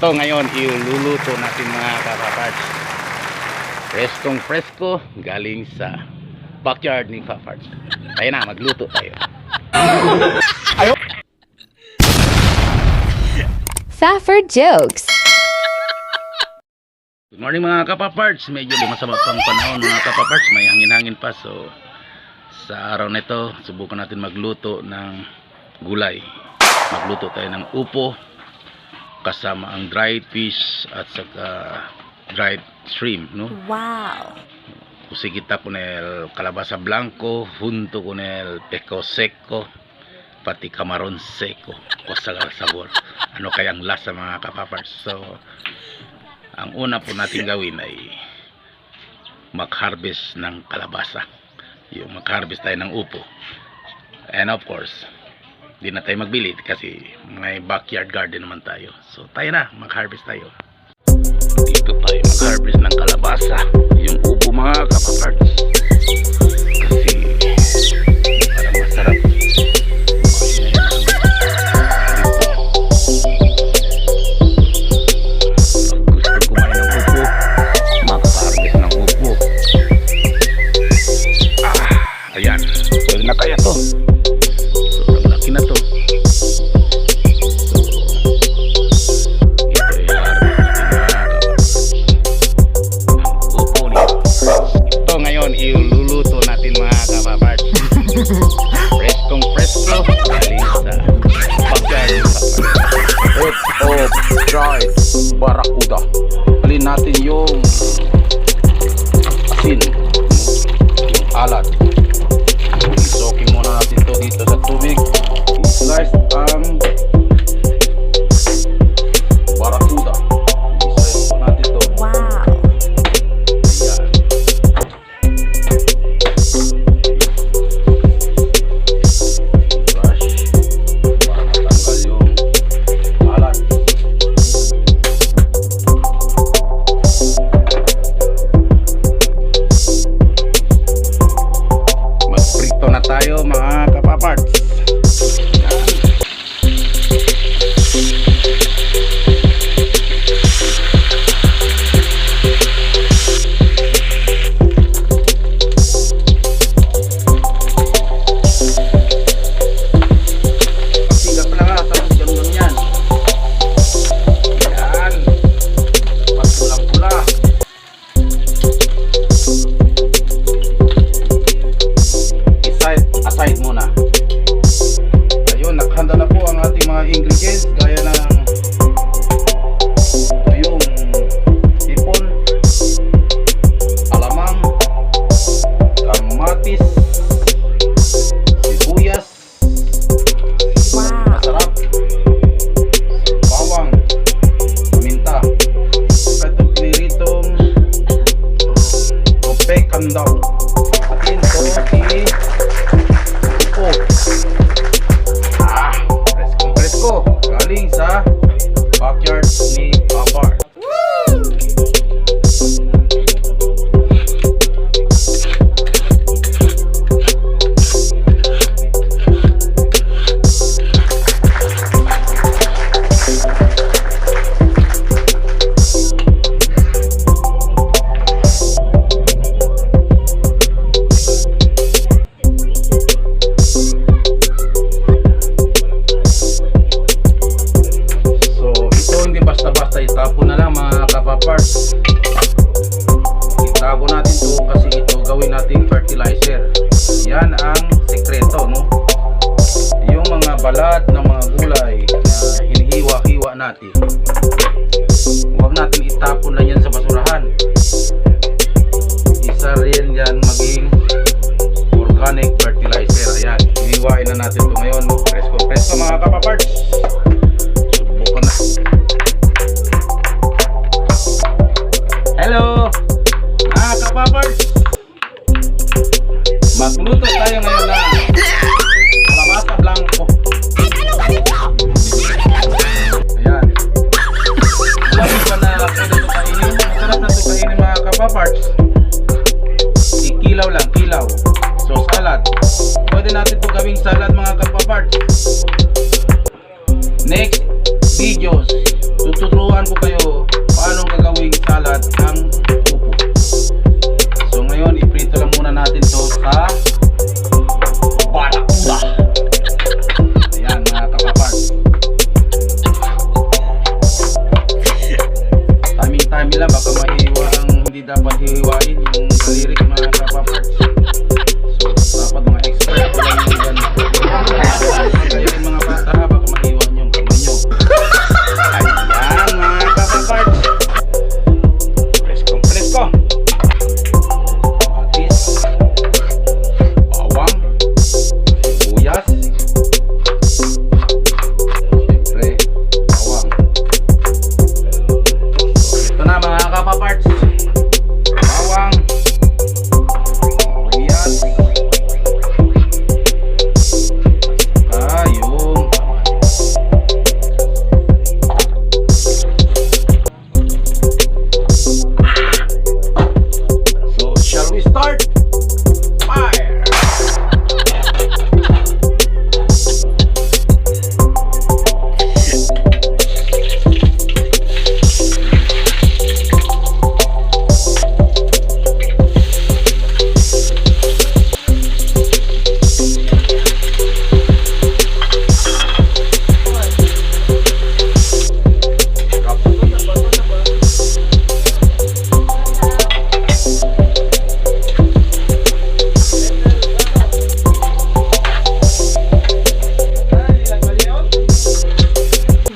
Ito ngayon iluluto natin mga kapaparts. Preskong presko galing sa backyard ni Paparts. Tayo na, magluto tayo. Ayo. Fafford Jokes. Good morning mga kapaparts. Medyo masama pang panahon mga kapaparts. May hangin-hangin pa. So sa araw na ito, subukan natin magluto ng gulay. Magluto tayo ng upo kasama ang dried fish at saka dried shrimp, no? Wow. Kusikita con el calabasa blanco junto con el peco seco pati camaron seco. Kusagar sabor. Ano kayang lasa mga kapapars? So ang una po natin gawin ay mag-harvest ng kalabasa. Yung mag-harvest tayo ng upo. And of course, di na tayo magbili kasi may backyard garden naman tayo. So tayo na, mag-harvest tayo. Dito tayo mag-harvest ng kalabasa. Yung upo mga kapaparts. Kasi parang masarap. Pag gusto kumain ng upo, mag-harvest ng upo. Ayan, pwede na kaya to. Sobrang laki na to. Iluluto natin mga kapaparts. Preskong presko galing sa backyard of dried barracuda. Halin natin yung asin, yung alat. I-soaking muna natin to dito sa tubig. I-slice ang barracuda. I-slice natin to. Wow. Tayo mga kapaparts. Pagsigat na nga, tapos ganun yan. Yan. Pagpulang-pula. Aside muna. Ayun, nakhanda na po ang ating mga ingredients gaya ng yung hipon, alamang, kamatis, sibuyas, masarap, bawang, paminta, itong piniritong rope kandaw. Atin to presko galing sa backyard ni Papa. Basta itapo na lang mga kapaparts. Itago natin to kasi ito gawin nating fertilizer. Yan ang sekreto, no? Yung mga balat ng mga gulay na hinihiwa-hiwa natin, huwag natin itapon na yan sa basurahan. Isa rin yan maging organic fertilizer. Ayan, hinihiwain na natin to ngayon. Presko mga kapaparts. Subukan na. Hello mga kapaparts, magluto tayo ngayon na kalabasa blanco. Ayan, lagi pa na pwede ito kainin. Masarap na ito kainin mga kapaparts. Ikilaw lang, kilaw. So salad, pwede natin ito gawing salad mga kapaparts. Next videos nila baka mahiwa ang hindi dapat hihiwain yung kalirik mga kapaparts. So dapat mga expert ko lang yung yan. Kaya rin mga bata baka mahiwa yung kamay nyo. Ayan mga kapaparts. Presko. Kamatis. Bawang. Sibuyas. Siyempre bawang. Ito na mga kapaparts. Bawang. Sibuyas. Saka yung kamatis. So shall we start? Fire!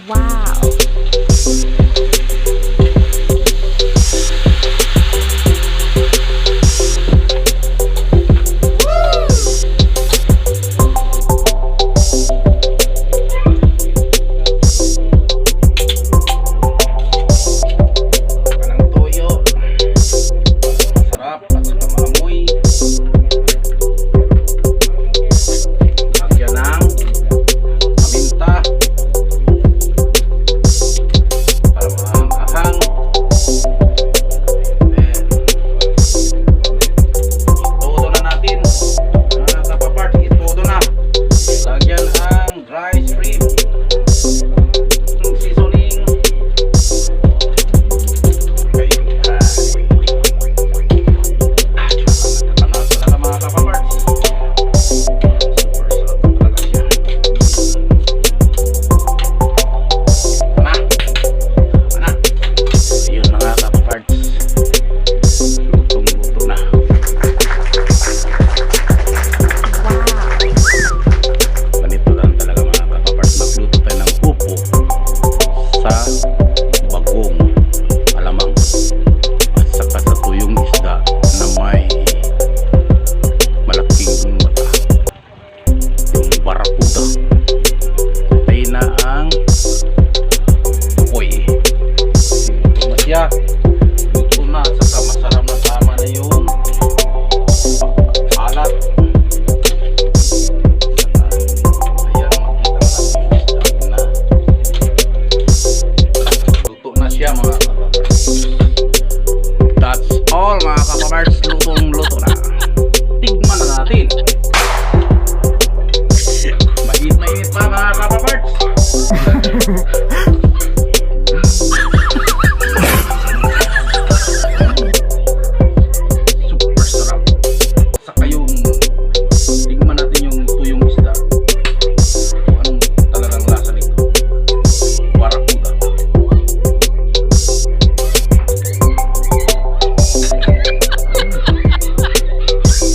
Wow. Kanang toyo. Masarap at saka maamoy. Lagyan ng paminta para maanghang. Then, itodo na natin. Mga kapapart, itodo na. Lagyan ang dry shrimp. Seasoning. Okay. Nakakanak talaga mga kapaparts. Super sarap talaga siya. Ana. Ayun mga kapaparts. Lutong-luto na. Ganito lang talaga mga kapaparts. Magluto tayo ng upo sa bagong alamang at saka sa tuyong isda na may malaking mata, yung barakuda. Patay na ang apoy. Luto na siya. Luto na at saka masarap na tama na yung alat. Ayan, makita natin yung isda na luto na siya mga kapaparts. That's all mga kapaparts. Lutong-luto na. Tigman na natin. Mainit pa mga kapaparts. Super sarap. Saka yung tigman natin yung tuyong isda. Kung anong talagang lasa nito. Barakuda.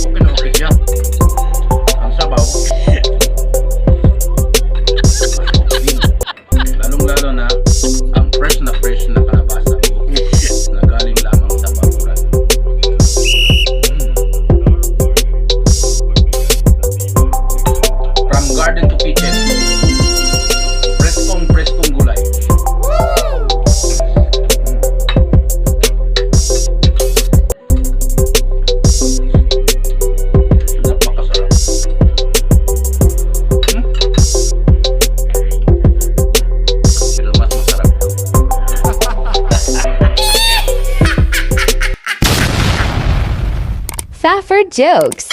Okay na okay siya. Ang sabaw. Lalong lalo na ang fresh na kalabasa na galing lamang sa bakuran. From garden to kitchen. Preskong gulay. Napakasarap. Pero mas masarap to. Safford Jokes.